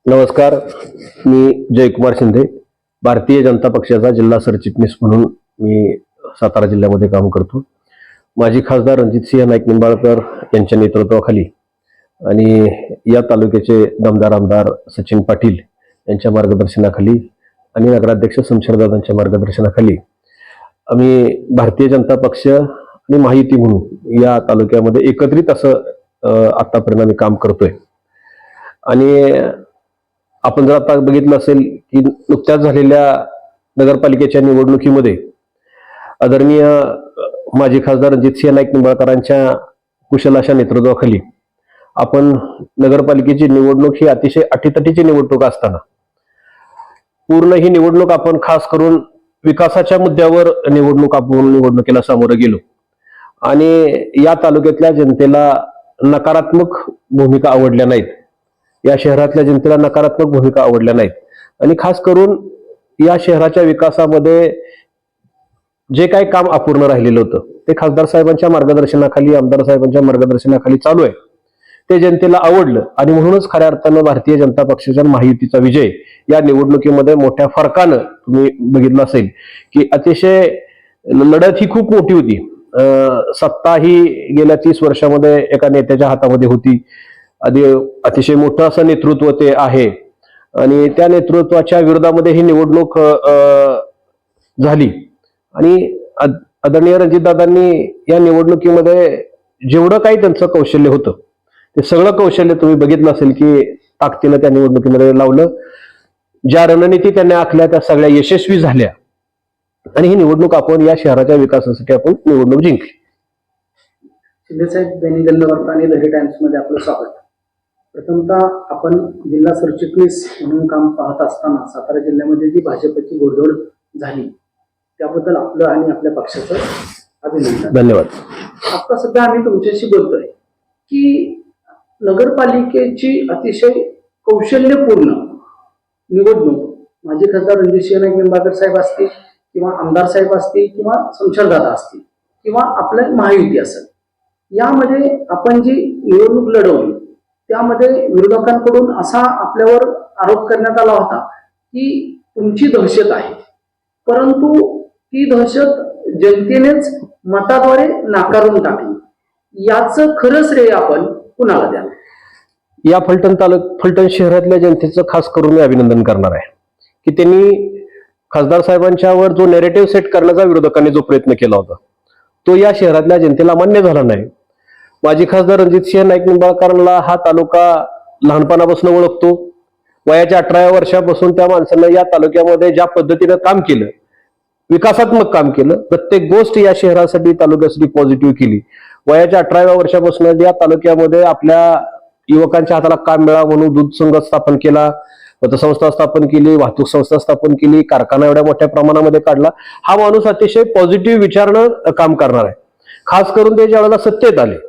नमस्कार. मी जयकुमार शिंदे, भारतीय जनता पक्षाचा जिल्हा सरचिटणीस म्हणून मी सातारा जिल्ह्यामध्ये काम करतो. माजी खासदार रणजितसिंह नाईक निंबाळकर यांच्या नेतृत्वाखाली आणि या तालुक्याचे दमदार आमदार सचिन पाटील यांच्या मार्गदर्शनाखाली आणि नगराध्यक्ष शमशेरदादांच्या मार्गदर्शनाखाली आम्ही भारतीय जनता पक्ष आणि महायुती म्हणून या तालुक्यामध्ये एकत्रित असं आतापर्यंत आम्ही काम करतोय. आणि आपण जर आता बघितलं असेल की नुकत्याच झालेल्या नगरपालिकेच्या निवडणुकीमध्ये आदरणीय माजी खासदार रणजितसिंह नाईक निंबाळकरांच्या कुशल अशा नेतृत्वाखाली आपण नगरपालिकेची निवडणूक ही अतिशय अटीतटीची निवडणूक असताना पूर्ण ही निवडणूक आपण खास करून विकासाच्या मुद्द्यावर निवडणुकीला सामोरं गेलो आणि या तालुक्यातल्या जनतेला नकारात्मक भूमिका आवडल्या नाहीत. या शहरातल्या जनतेला नकारात्मक भूमिका आवडल्या नाहीत आणि खास करून या शहराच्या विकासामध्ये जे काही काम अपूर्ण राहिलेलं होतं ते खासदार साहेबांच्या मार्गदर्शनाखाली, आमदार साहेबांच्या मार्गदर्शनाखाली चालू आहे. ते जनतेला आवडलं आणि म्हणूनच खऱ्या अर्थानं भारतीय जनता पक्षाच्या महायुतीचा विजय या निवडणुकीमध्ये मोठ्या फरकानं तुम्ही बघितलं असेल की अतिशय लढत ही खूप मोठी होती. सत्ता ही गेल्या 30 वर्षामध्ये एका नेत्याच्या हातामध्ये होती. अतिशय मोठं असं नेतृत्व ते आहे आणि त्या नेतृत्वाच्या विरोधामध्ये ही निवडणूक झाली आणि आदरणीय रणजितदादांनी या निवडणुकीमध्ये जेवढं काही त्यांचं कौशल्य होतं ते सगळं कौशल्य तुम्ही बघितलं असेल की ताकदीनं त्या निवडणुकीमध्ये लावलं. ज्या रणनीती त्यांनी आखल्या त्या सगळ्या यशस्वी झाल्या आणि ही निवडणूक आपण या शहराच्या विकासासाठी आपण निवडणूक जिंकली. शिंदे साहेब, दैनिक जनवार्ता आणि लहरी टाइम्स मध्ये आपलं स्वागत. प्रथमतः आपण जिल्हा सरचिटणीस म्हणून काम पाहत असताना सातारा जिल्ह्यामध्ये जी भाजपची घोडदौड झाली त्याबद्दल आपलं आणि आपल्या पक्षाचं अभिनंदन. धन्यवाद. आता सध्या आम्ही तुमच्याशी बोलतोय की नगरपालिकेची अतिशय कौशल्यपूर्ण निवडणूक माजी खासदार रणजितसिंह नाईक निंबाळकर साहेब असतील किंवा आमदार साहेब असतील किंवा शमशेरदादा असतील किंवा आपलं महायुती असेल, यामध्ये आपण जी निवडणूक लढवली त्यामध्ये विरोधकांकडून असा आपल्यावर आरोप करण्यात आला होता की तुमची दहशत आहे, परंतु ती दहशत जनतेनेच मताद्वारे नाकारून टाकली. याचं खरं श्रेय आपण कुणाला द्याल? या फलटण शहरातल्या जनतेचं खास करून मी अभिनंदन करणार आहे की त्यांनी खासदार साहेबांच्यावर जो नॅरेटिव्ह सेट करण्याचा विरोधकांनी जो प्रयत्न केला होता तो या शहरातल्या जनतेला मान्य झाला नाही. माजी खासदार रणजितसिंह नाईक निंबाळकरांना हा तालुका लहानपणापासून ओळखतो. वयाच्या 18व्या वर्षापासून त्या माणसानं या तालुक्यामध्ये ज्या पद्धतीनं काम केलं, विकासात्मक काम केलं, प्रत्येक गोष्ट या शहरासाठी तालुक्यासाठी पॉझिटिव्ह केली. वयाच्या 18व्या वर्षापासून या तालुक्यामध्ये आपल्या युवकांच्या हाताला काम मिळावं म्हणून दूध संघ स्थापन केला, पतसंस्था स्थापन केली, वाहतूक संस्था स्थापन केली, कारखाना एवढ्या मोठ्या प्रमाणामध्ये काढला. हा माणूस अतिशय पॉझिटिव्ह विचारनं काम करणार आहे. खास करून ते ज्या वेळेला सत्तेत आले,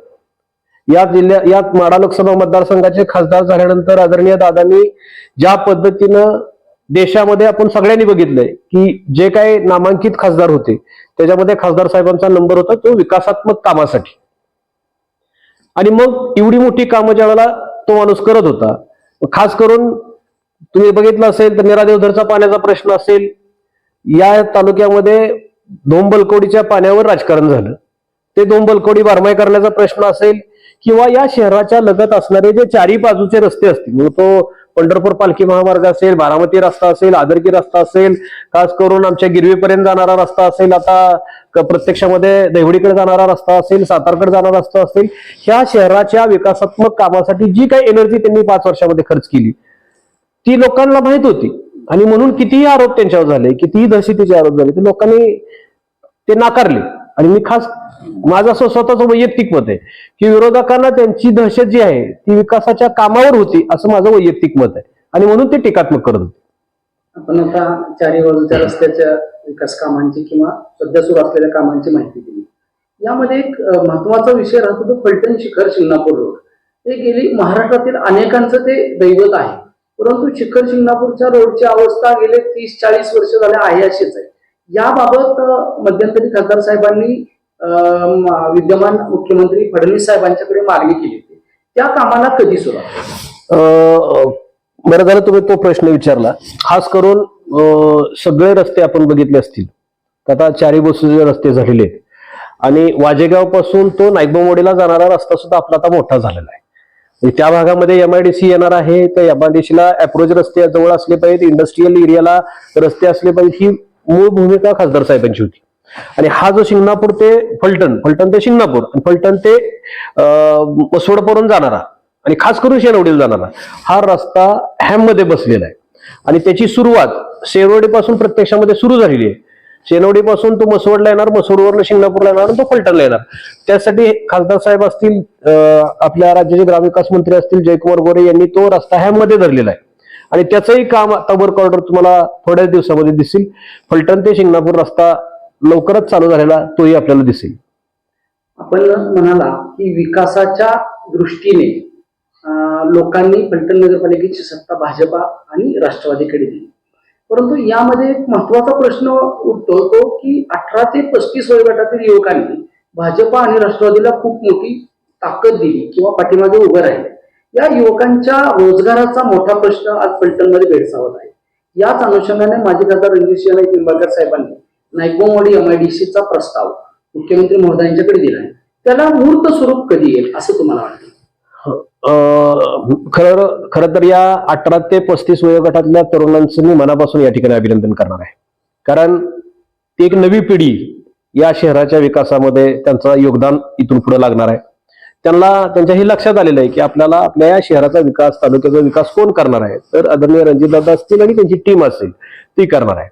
या माढा लोकसभा मतदारसंघाचे खासदार झाल्यानंतर आदरणीय दादांनी ज्या पद्धतीनं देशामध्ये आपण सगळ्यांनी बघितलंय की जे काही नामांकित खासदार होते त्याच्यामध्ये खासदार साहेबांचा नंबर होता तो विकासात्मक कामासाठी. आणि मग एवढी मोठी कामं ज्या वेळेला तो माणूस करत होता, खास करून तुम्ही बघितलं असेल तर निरादेवधरचा पाण्याचा प्रश्न असेल, या तालुक्यामध्ये धोंबलकोडीच्या पाण्यावर राजकारण झालं. ते धोंबलकोडी बारमाई करण्याचा प्रश्न असेल किंवा या शहराच्या लगत असणारे जे चारी बाजूचे रस्ते असतील, म्हणजे तो पंढरपूर पालखी महामार्ग असेल, बारामती रस्ता असेल, आदरकी रस्ता असेल, खास करून आमच्या गिरवीपर्यंत जाणारा रस्ता असेल, आता प्रत्यक्षामध्ये देवडीकडे जाणारा रस्ता असेल, सातारकडे जाणारा रस्ता असेल, ह्या शहराच्या विकासात्मक कामासाठी जी काही एनर्जी त्यांनी 5 वर्षामध्ये खर्च केली ती लोकांना माहित होती. आणि म्हणून कितीही आरोप त्यांच्यावर झाले, कितीही दहशतीचे आरोप झाले, ते लोकांनी ते नाकारले. आणि मी खास माझं असं स्वतःचं वैयक्तिक मत आहे की विरोधकांना त्यांची दहशत जी आहे ती विकासाच्या कामावर होती असं माझं वैयक्तिक मत आहे आणि म्हणून ते टीकात्मक करत होते. आपण आता चारी बाजूच्या रस्त्याच्या विकास कामांची किंवा सध्या सुरू असलेल्या कामांची माहिती दिली. यामध्ये एक महत्वाचा विषय राहतो तो फलटण शिखर शिंगणापूर रोड. ते गेली महाराष्ट्रातील अनेकांचं ते दैवत आहे, परंतु शिखर शिंगणापूरच्या रोडची अवस्था गेले 30-40 वर्ष झाले आहे अशीच आहे. याबाबत मध्यंतरी खासदार साहेबांनी विद्यमान मुख्यमंत्री फडणवीस साहेबांच्याकडे मागणी केली होती. त्या कामाला कधी सुरुवात? बरं झालं तुम्ही तो प्रश्न विचारला. खास करून सगळे रस्ते आपण बघितले असतील तर आता चारी बसूचे रस्ते झालेले आहेत आणि वाजेगाव पासून तो नाईकबाववाडीला जाणारा रस्ता सुद्धा आपला आता मोठा झालेला आहे. म्हणजे त्या भागामध्ये MIDC येणार आहे तर MIDCला अप्रोच रस्ते जवळ असले पाहिजेत, इंडस्ट्रीयल एरियाला रस्ते असले पाहिजेत, ही मूळ भूमिका खासदार साहेबांची होती. आणि हा जो शिंगणापूर ते फलटण, फलटण ते शिंगणापूर आणि फलटण ते मसवडपर्यंत जाणारा आणि खास करून शेनवडीला जाणारा हा रस्ता हॅममध्ये बसलेला आहे आणि त्याची सुरुवात शेरवडीपासून प्रत्यक्षामध्ये सुरू झालेली आहे. शेनवडीपासून तो मसवडला येणार, मसवडवरनं शिंगणापूरला येणार आणि तो फलटणला येणार. त्यासाठी खासदार साहेब असतील, आपल्या राज्याचे ग्रामविकास मंत्री असतील जयकुमार गोरे यांनी तो रस्ता हॅममध्ये धरलेला आहे आणि त्याचंही काम आता वर्क ऑर्डर तुम्हाला थोड्याच दिवसामध्ये दिसेल. फलटण ते शिंगणापूर रस्ता लवकरच चालू झालेला तोही आपल्याला दिसेल. आपण म्हणाला की विकासाच्या दृष्टीने लोकांनी फलटण नगरपालिकेची सत्ता भाजपा आणि राष्ट्रवादीकडे दिली, परंतु यामध्ये एक महत्वाचा प्रश्न उठतो तो की 18 ते 35 वयोगटातील युवकांनी भाजपा आणि राष्ट्रवादीला खूप मोठी ताकद दिली किंवा पाठीमागे उभं राहिले. या युवकांच्या रोजगाराचा मोठा प्रश्न आज फलटणमध्ये भेडसावत आहे. याच अनुषंगाने माजी खासदार रणजितसिंह नाईक निंबाळकर साहेबांनी नाईकबाववाडी MIDCचा प्रस्ताव मुख्यमंत्री महोदयांच्याकडे दिला आहे. त्याला मूर्त स्वरूप कधी येईल असं तुम्हाला वाटतं? खरं तर या 18 ते 35 वयोगटातल्या तरुणांचं मी मनापासून या ठिकाणी अभिनंदन करणार आहे. कारण ती एक नवी पिढी या शहराच्या विकासामध्ये त्यांचं योगदान इथून पुढे लागणार आहे. त्यांच्या हे लक्षात आलेलं आहे की आपल्याला आपल्या या शहराचा विकास, तालुक्याचा विकास कोण करणार आहे, तर आदरणीय रणजितदादा असतील आणि त्यांची टीम असेल ती करणार आहे.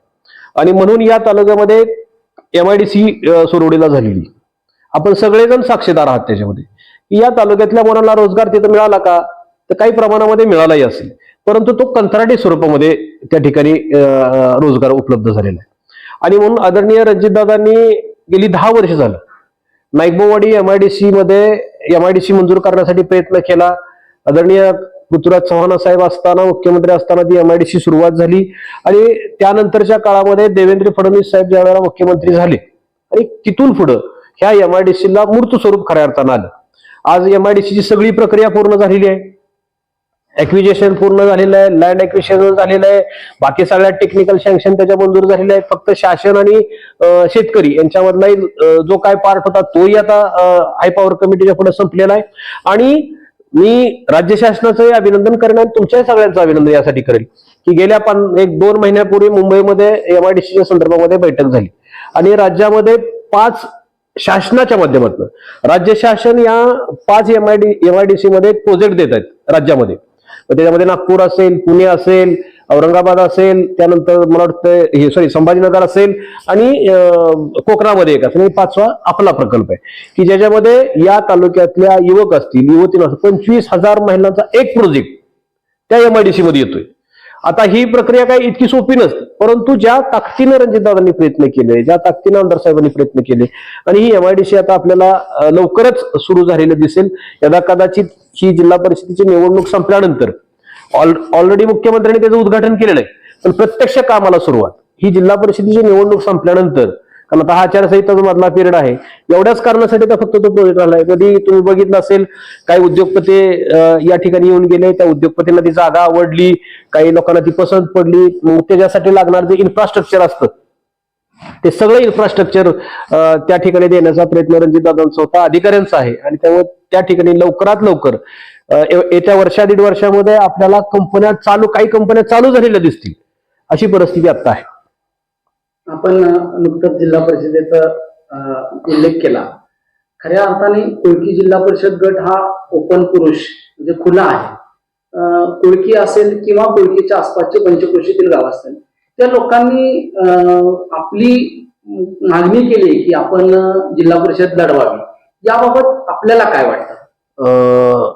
आणि म्हणून या तालुक्यामध्ये MIDC सुरवडीला झालेली, आपण सगळेजण साक्षीदार आहात त्याच्यामध्ये. या तालुक्यातल्या मुलांना रोजगार तिथं मिळाला का, तर काही प्रमाणामध्ये मिळालाही असेल, परंतु तो कंत्राटी स्वरूपामध्ये त्या ठिकाणी रोजगार उपलब्ध झालेला आहे. आणि म्हणून आदरणीय रणजितदादांनी गेली 10 वर्ष झालं नाईकबाववाडी MIDC मंजूर करण्यासाठी प्रयत्न केला. आदरणीय पृथ्वीराज चव्हाण साहेब असताना, मुख्यमंत्री असताना ती MIDC सुरुवात झाली आणि त्यानंतरच्या काळामध्ये देवेंद्र फडणवीस साहेब ज्या वेळेला मुख्यमंत्री झाले आणि तिथून पुढं ह्या MIDCला मूर्त स्वरूप खऱ्या अर्थानं आलं. आज MIDCची सगळी प्रक्रिया पूर्ण झालेली आहे, ॲक्विजिशन पूर्ण झालेलं आहे, लँड ॲक्विजिशन झालेलं आहे, बाकी सगळ्या टेक्निकल सँक्शन त्याच्या मंजूर झालेल्या आहेत. फक्त शासन आणि शेतकरी यांच्यामधला जो काय पार्ट होता तोही आता हाय पॉवर कमिटीच्या पुढे संपलेला आहे. आणि मी राज्य शासनाचंही अभिनंदन करेन आणि तुमच्याही सगळ्यांचं अभिनंदन यासाठी करेल की गेल्या 1-2 महिन्यापूर्वी मुंबईमध्ये MIDCच्या संदर्भामध्ये बैठक झाली आणि राज्यामध्ये 5 शासनाच्या माध्यमातून राज्य शासन या 5 MIDC मध्ये प्रोजेक्ट देत आहेत राज्यामध्ये. त्याच्यामध्ये नागपूर असेल, पुणे असेल, औरंगाबाद असेल, त्यानंतर मला वाटतं संभाजीनगर असेल आणि कोकणामध्ये एक असेल. 5वा आपला प्रकल्प आहे की ज्याच्यामध्ये या तालुक्यातल्या युवक असतील, युवतींना 25,000 महिलांचा एक प्रोजेक्ट त्या MIDC मध्ये येतोय. आता ही प्रक्रिया काही इतकी सोपी नसते, परंतु ज्या ताकदीनं रणजितदादांनी प्रयत्न केले, ज्या ताकदीनं आमदार साहेबांनी प्रयत्न केले आणि ही MIDC आता आपल्याला लवकरच सुरू झालेलं दिसेल. यदा कदाचित ही जिल्हा परिषदेची निवडणूक संपल्यानंतर ऑलरेडी मुख्यमंत्र्यांनी त्याचं उद्घाटन केलेलं आहे, पण प्रत्यक्ष कामाला सुरुवात ही जिल्हा परिषदेची निवडणूक संपल्यानंतर, कारण आता हा आचारसंहिताचा मधला पिरियड आहे, एवढ्याच कारणासाठी तर फक्त तो प्रोजेक्ट आलाय. कधी तुम्ही बघितलं असेल काही उद्योगपती या ठिकाणी येऊन गेले, त्या उद्योगपतींना ती जागा आवडली, काही लोकांना ती पसंत पडली, मग त्याच्यासाठी लागणार जे इन्फ्रास्ट्रक्चर असतं ते सगळं इन्फ्रास्ट्रक्चर त्या ठिकाणी देण्याचा प्रयत्न रणजितदादांचा होता, अधिकाऱ्यांचा आहे. आणि त्यामुळे त्या ठिकाणी लवकरात लवकर येत्या 1-1.5 वर्षामध्ये आपल्याला काही कंपन्या चालू झालेल्या दिसतील, अशी परिस्थिती आता आहे. आपण नुकतंच जिल्हा परिषदेचा उल्लेख केला. खऱ्या अर्थाने कोळकी जिल्हा परिषद गट हा ओपन पुरुष म्हणजे खुला आहे. कोळकी असेल किंवा कोळकीच्या आसपासचे पंचक्रोशीतील गाव असतील, त्या लोकांनी आपली मागणी केली की आपण जिल्हा परिषद लढवावी. याबाबत आपल्याला काय वाटतं?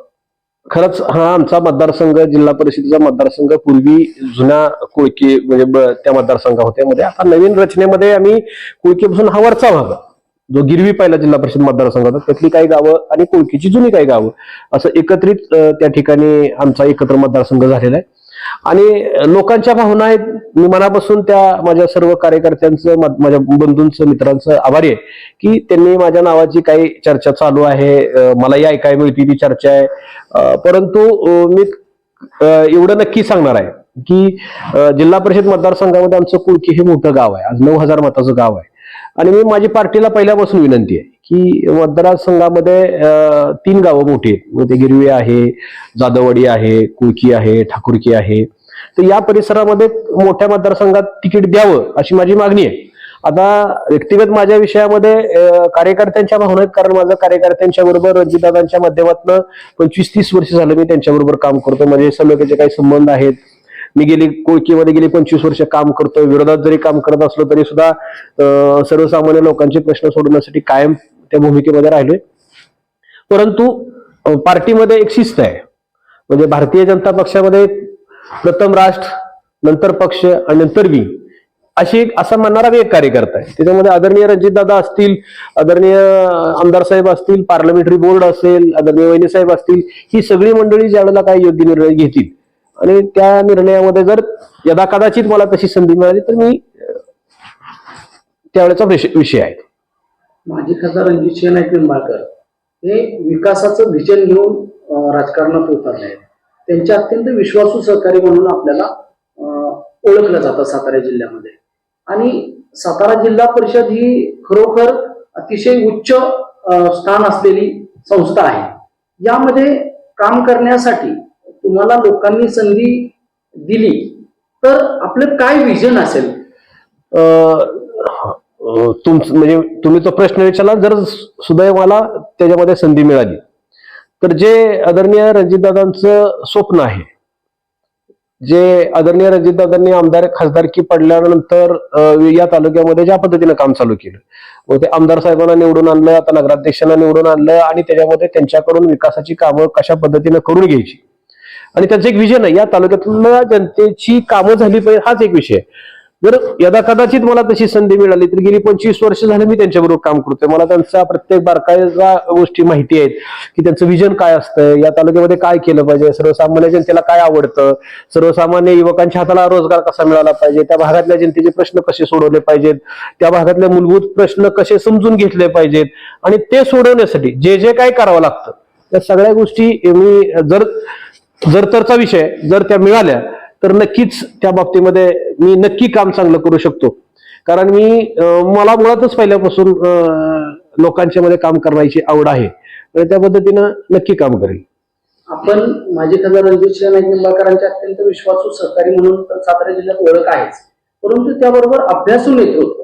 खरंच हा आमचा मतदारसंघ, जिल्हा परिषदेचा मतदारसंघ पूर्वी जुन्या कोळकी म्हणजे त्या मतदारसंघामध्ये मध्ये, आता नवीन रचनेमध्ये आम्ही कोळकीपासून हा वरचा भाग जो गिरवी पहिला जिल्हा परिषद मतदारसंघ होता त्यातली काही गावं आणि कोळकीची जुनी काही गावं असं एकत्रित त्या ठिकाणी आमचा एकत्र मतदारसंघ झालेला आहे. आणि लोकांच्या भावना आहेत. मी मनापासून त्या माझ्या सर्व कार्यकर्त्यांचं, माझ्या बंधूंचं, मित्रांचं आभारी आहे की त्यांनी माझ्या नावाची काही चर्चा चालू आहे, मलाही ऐकायला मिळती ती चर्चा आहे. परंतु मी एवढं नक्की सांगणार आहे की जिल्हा परिषद मतदारसंघामध्ये आमचं कुळकी हे मोठं गाव आहे. आज 9,000 मताचं गाव आहे. आणि मी माझी पार्टीला पहिल्यापासून विनंती आहे की मतदारसंघामध्ये 3 गावं मोठी आहेत. मग ते गिरवी आहे, जाधववाडी आहे, कुळकी आहे, ठाकुरकी आहे. तर या परिसरामध्ये मोठ्या मतदारसंघात तिकीट द्यावं अशी माझी मागणी आहे. आता व्यक्तिगत माझ्या विषयामध्ये कार्यकर्त्यांच्या भावना आहेत, कारण माझं कार्यकर्त्यांच्या बरोबर रणजितदादांच्या माध्यमातून 25-30 वर्ष झालं मी त्यांच्याबरोबर काम करतो. माझे सलोख्याचे काही संबंध आहेत. मी कोळकीमध्ये गेली 25 वर्ष काम करतोय. विरोधात जरी काम करत असलो तरी सुद्धा सर्वसामान्य लोकांचे प्रश्न सोडवण्यासाठी कायम त्या भूमिकेमध्ये राहिलोय. परंतु पार्टीमध्ये एक शिस्त आहे. म्हणजे भारतीय जनता पक्षामध्ये प्रथम राष्ट्र, नंतर पक्ष आणि नंतर मी, असं म्हणणारा मी एक कार्यकर्ता आहे. त्याच्यामध्ये आदरणीय रणजितदादा असतील, आदरणीय आमदार साहेब असतील, पार्लमेंटरी बोर्ड असेल, आदरणीय वहिनी साहेब असतील, ही सगळी मंडळी ज्यावेळेला काही योग्य निर्णय घेतील आणि त्या निर्णयामध्ये जर यदाकदाचित मला तशी संधी मिळाली तर मी त्यावेळेचा विषय आहे. माजी खासदार रणजितसिंह नाईक निंबाळकर हे विकासाचं व्हिजन घेऊन राजकारणात उतरले आहेत. त्यांचे अत्यंत विश्वासू सहकारी म्हणून आपल्याला ओळखलं जातं सातारा जिल्ह्यामध्ये. आणि सातारा जिल्हा परिषद ही खरोखर अतिशय उच्च स्थान असलेली संस्था आहे. यामध्ये काम करण्यासाठी तुम्हाला लोकांनी संधी दिली तर आपलं काय विजन असेल? म्हणजे तुम्ही तो प्रश्न विचारला, जर सुदैव मला त्याच्यामध्ये संधी मिळाली तर जे आदरणीय रणजितदादांचं स्वप्न आहे, जे आदरणीय रणजितदादांनी आमदार खासदारकी पडल्यानंतर या तालुक्यामध्ये ज्या पद्धतीने काम चालू केलं, मग ते आमदार साहेबांना निवडून आणलं, आता नगराध्यक्षांना निवडून आणलं आणि त्याच्यामध्ये त्यांच्याकडून विकासाची कामं कशा पद्धतीने करून घ्यायची आणि त्याचं एक विजन आहे. या तालुक्यातल्या जनतेची कामं झाली पाहिजे, हाच एक विषय आहे. जर यदा कदाचित मला तशी संधी मिळाली तर गेली 25 वर्ष झालं मी त्यांच्याबरोबर काम करतोय. मला त्यांचा प्रत्येक बारकाईच्या गोष्टी माहिती आहेत की त्यांचं विजन काय असतं, या तालुक्यामध्ये काय केलं पाहिजे, सर्वसामान्य जनतेला काय आवडतं, सर्वसामान्य युवकांच्या हाताला रोजगार कसा मिळाला पाहिजे, त्या भागातल्या जनतेचे प्रश्न कसे सोडवले पाहिजेत, त्या भागातले मूलभूत प्रश्न कसे समजून घेतले पाहिजेत आणि ते सोडवण्यासाठी जे जे काय करावं लागतं त्या सगळ्या गोष्टी मी जर तरचा विषय जर त्या मिळाल्या तर नक्कीच त्या बाबतीमध्ये मी नक्की काम चांगलं करू शकतो. कारण मला मुळातच पहिल्यापासून लोकांच्या मध्ये काम करण्याची आवड आहे, तर त्या पद्धतीनं नक्की काम करेल. आपण माजी खासदार रणजितसिंह नाईक निंबाळकरांचे अत्यंत विश्वासू सहकारी म्हणून सातारा जिल्ह्यात ओळख आहेच, परंतु त्याबरोबर अभ्यासू नेतृत्व.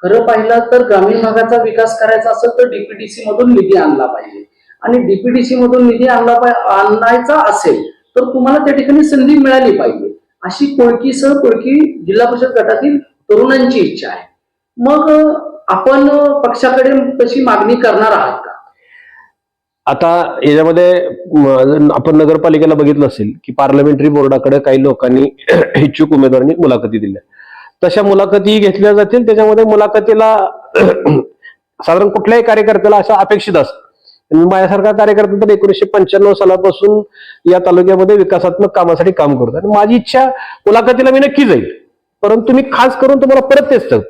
खरं पाहिलं तर ग्रामीण भागाचा विकास करायचा असेल तर डीपीडीसी मधून निधी आणला पाहिजे आणि डीपीडीसी मधून निधी आणायचा असेल तर तुम्हाला त्या ठिकाणी संधी मिळाली पाहिजे, अशी कोळकी जिल्हा परिषद गटातील तरुणांची इच्छा आहे. मग आपण पक्षाकडे तशी मागणी करणार आहात का? आता याच्यामध्ये आपण नगरपालिकेला बघितलं असेल की पार्लमेंटरी बोर्डाकडे काही लोकांनी इच्छुक उमेदवारांनी मुलाखती दिल्या. तशा मुलाखती घेतल्या जातील. त्याच्यामध्ये मुलाखतीला साधारण कुठल्याही कार्यकर्त्याला अशा अपेक्षित असतं. माझ्यासारखा कार्यकर्ता तर 1995 सालापासून या तालुक्यामध्ये विकासात्मक कामासाठी काम करतो आणि माझी इच्छा मुलाखतीला मी नक्की जाईल. परंतु मी खास करून तुम्हाला परत तेच सांगतो,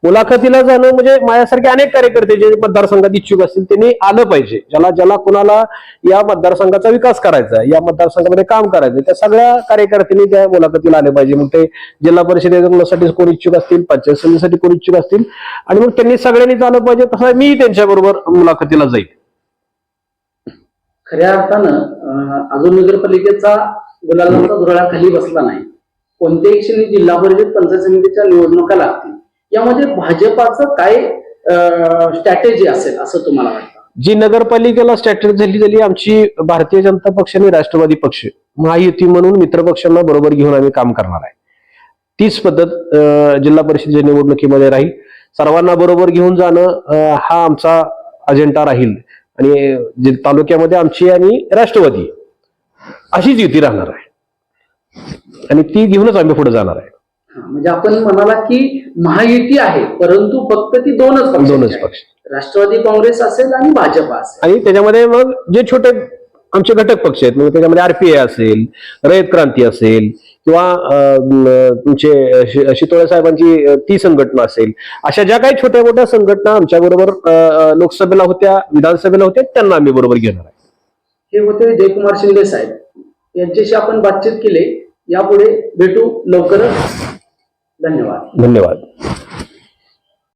मुलाखतीला जाणं म्हणजे माझ्यासारखे अनेक कार्यकर्ते जे मतदारसंघात इच्छुक असतील त्यांनी आलं पाहिजे. ज्याला कुणाला या मतदारसंघाचा विकास करायचा आहे, या मतदारसंघामध्ये काम करायचं, त्या सगळ्या कार्यकर्त्यांनी त्या मुलाखतीला आले पाहिजे. मग ते जिल्हा परिषदेसाठी कोण इच्छुक असतील, पंचायत समितीसाठी कोण इच्छुक असतील आणि मग त्यांनी सगळ्यांनीच आलं पाहिजे. तसं मी त्यांच्याबरोबर मुलाखतीला जाईल. खऱ्या अर्थानं अजून नगरपालिकेचा गुलालाचा धुराळा खाली बसला नाही. कोणत्याही क्षणी जिल्हा परिषद पंचायत समितीच्या निवडणुका लागतील, यामध्ये भाजपाचं काय स्ट्रॅटेजी असेल असं तुम्हाला वाटतं? जी नगरपालिकेला स्ट्रॅटेजी झाली आमची भारतीय जनता पक्ष आणि राष्ट्रवादी पक्ष महायुती म्हणून मित्रपक्षांना बरोबर घेऊन आम्ही काम करणार आहे. तीच पद्धत जिल्हा परिषदेच्या निवडणुकीमध्ये राहील. सर्वांना बरोबर घेऊन जाणं हा आमचा अजेंडा राहील आणि जे तालुक्यामध्ये आमची आणि राष्ट्रवादी अशीच युती राहणार आहे आणि ती घेऊनच आम्ही पुढे जाणार आहे. म्हणजे आपण म्हणाला की महायुती आहे, परंतु फक्त ती दोनच पक्ष, राष्ट्रवादी काँग्रेस असेल आणि भाजपा असेल. आणि त्याच्यामध्ये मग जे छोटे आमचे घटक पक्ष आहेत, मग त्याच्यामध्ये आरपीआय असेल, रयत क्रांती असेल किंवा तुमचे शितोळे साहेबांची ती संघटना असेल, अशा ज्या काही छोट्या मोठ्या संघटना आमच्या बरोबर लोकसभेला होत्या, विधानसभेला होत्या, त्यांना आम्ही बरोबर घेणार आहे. हे होते जयकुमार शिंदे साहेब. यांच्याशी आपण बातचीत केली. यापुढे भेटू लवकरच. धन्यवाद. धन्यवाद.